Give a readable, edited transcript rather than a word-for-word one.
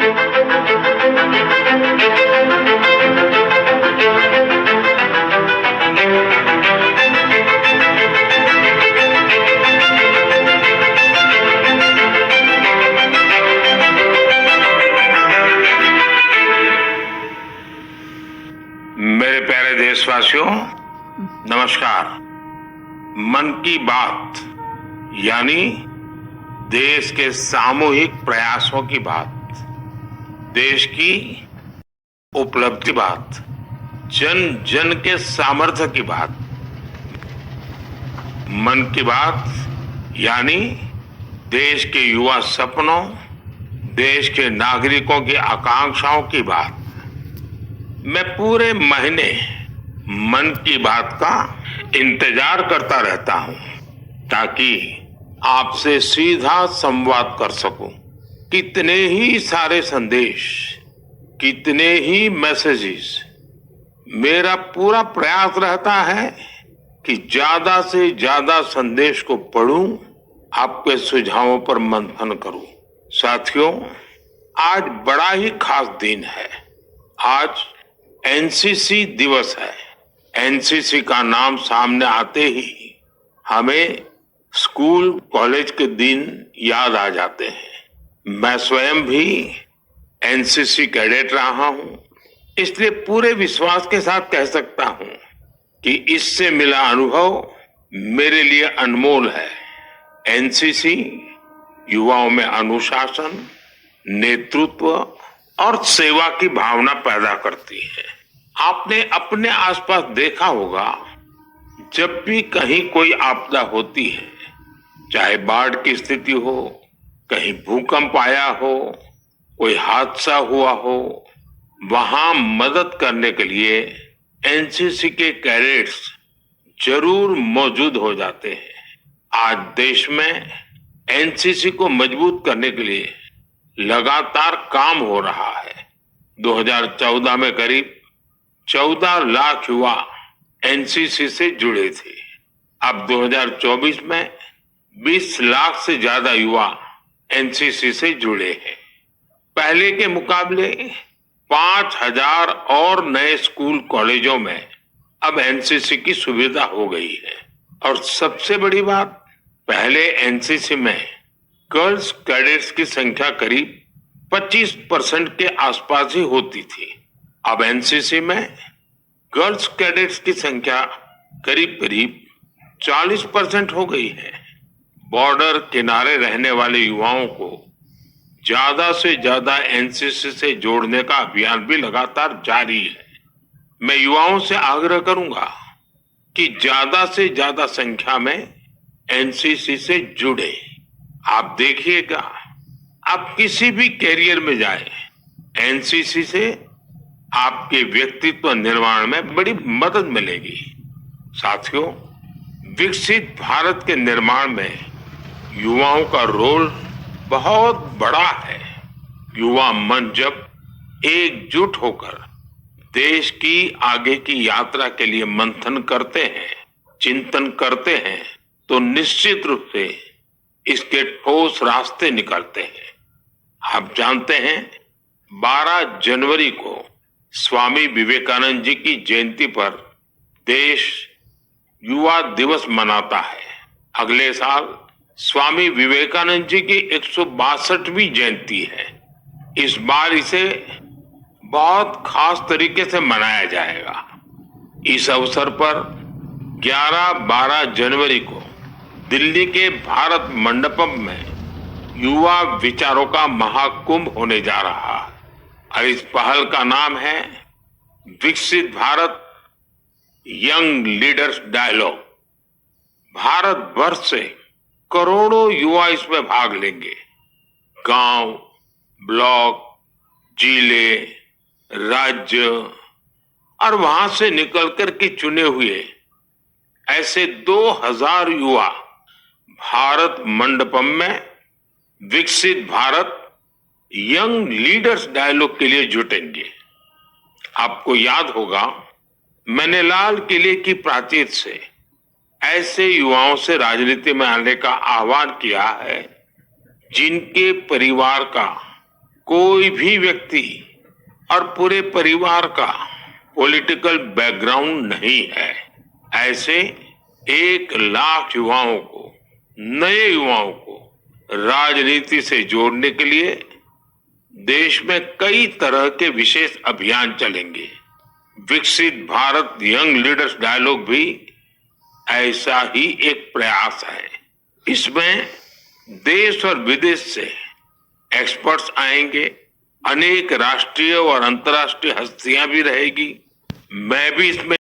मेरे प्यारे देशवासियों, नमस्कार। मन की बात यानी देश के सामूहिक प्रयासों की बात, देश की उपलब्धि बात, जन जन के सामर्थ्य की बात। मन की बात यानी देश के युवा सपनों, देश के नागरिकों की आकांक्षाओं की बात। मैं पूरे महीने मन की बात का इंतजार करता रहता हूं ताकि आपसे सीधा संवाद कर सकूं। कितने ही सारे संदेश, कितने ही मैसेजेस। मेरा पूरा प्रयास रहता है कि ज्यादा से ज्यादा संदेश को पढूं, आपके सुझावों पर मंथन करूं। साथियों, आज बड़ा ही खास दिन है। आज एनसीसी दिवस है। एनसीसी का नाम सामने आते ही हमें स्कूल कॉलेज के दिन याद आ जाते हैं। मैं स्वयं भी एनसीसी कैडेट रहा हूं, इसलिए पूरे विश्वास के साथ कह सकता हूं कि इससे मिला अनुभव मेरे लिए अनमोल है। एनसीसी युवाओं में अनुशासन, नेतृत्व और सेवा की भावना पैदा करती है। आपने अपने आसपास देखा होगा, जब भी कहीं कोई आपदा होती है, चाहे बाढ़ की स्थिति हो, कहीं भूकंप आया हो, कोई हादसा हुआ हो, वहां मदद करने के लिए एनसीसी के कैडेट्स जरूर मौजूद हो जाते हैं। आज देश में एनसीसी को मजबूत करने के लिए लगातार काम हो रहा है। 2014 में करीब 14 लाख युवा एनसीसी से जुड़े थे। अब 2024 में 20 लाख से ज्यादा युवा एनसीसी से जुड़े हैं। पहले के मुकाबले 5,000 और नए स्कूल कॉलेजों में अब एनसीसी की सुविधा हो गई है। और सबसे बड़ी बात, पहले एनसीसी में गर्ल्स कैडेट्स की संख्या करीब 25% के आसपास ही होती थी। अब एनसीसी में गर्ल्स कैडेट्स की संख्या करीब करीब 40% हो गई है। बॉर्डर किनारे रहने वाले युवाओं को ज्यादा से ज्यादा एनसीसी से जोड़ने का अभियान भी लगातार जारी है। मैं युवाओं से आग्रह करूंगा कि ज्यादा से ज्यादा संख्या में एनसीसी से जुड़े। आप देखिएगा, आप किसी भी कैरियर में जाए, एनसीसी से आपके व्यक्तित्व निर्माण में बड़ी मदद मिलेगी। साथियों, विकसित भारत के निर्माण में युवाओं का रोल बहुत बड़ा है। युवा मन जब एकजुट होकर देश की आगे की यात्रा के लिए मंथन करते हैं, चिंतन करते हैं, तो निश्चित रूप से इसके ठोस रास्ते निकलते हैं। आप जानते हैं, 12 जनवरी को स्वामी विवेकानंद जी की जयंती पर देश युवा दिवस मनाता है। अगले साल स्वामी विवेकानंद जी की 162वीं जयंती है। इस बार इसे बहुत खास तरीके से मनाया जाएगा। इस अवसर पर 11-12 जनवरी को दिल्ली के भारत मंडपम में युवा विचारों का महाकुंभ होने जा रहा है। और इस पहल का नाम है Viksit Bharat young leaders dialogue. Bharat Varsh से करोड़ों युवा इसमें भाग लेंगे। गांव, ब्लॉक, जिले, राज्य और वहां से निकलकर के चुने हुए ऐसे 2000 युवा भारत मंडपम में विकसित भारत यंग लीडर्स डायलॉग के लिए जुटेंगे। आपको याद होगा, मैंने लाल किले की प्राचीर से ऐसे युवाओं से राजनीति में आने का आह्वान किया है जिनके परिवार का कोई भी व्यक्ति और पूरे परिवार का पॉलिटिकल बैकग्राउंड नहीं है। ऐसे 1 लाख युवाओं को, नए युवाओं को राजनीति से जोड़ने के लिए देश में कई तरह के विशेष अभियान चलेंगे। विकसित भारत यंग लीडर्स डायलॉग भी ऐसा ही एक प्रयास है। इसमें देश और विदेश से एक्सपर्ट्स आएंगे, अनेक राष्ट्रीय और अंतर्राष्ट्रीय हस्तियां भी रहेगी। मैं भी इसमें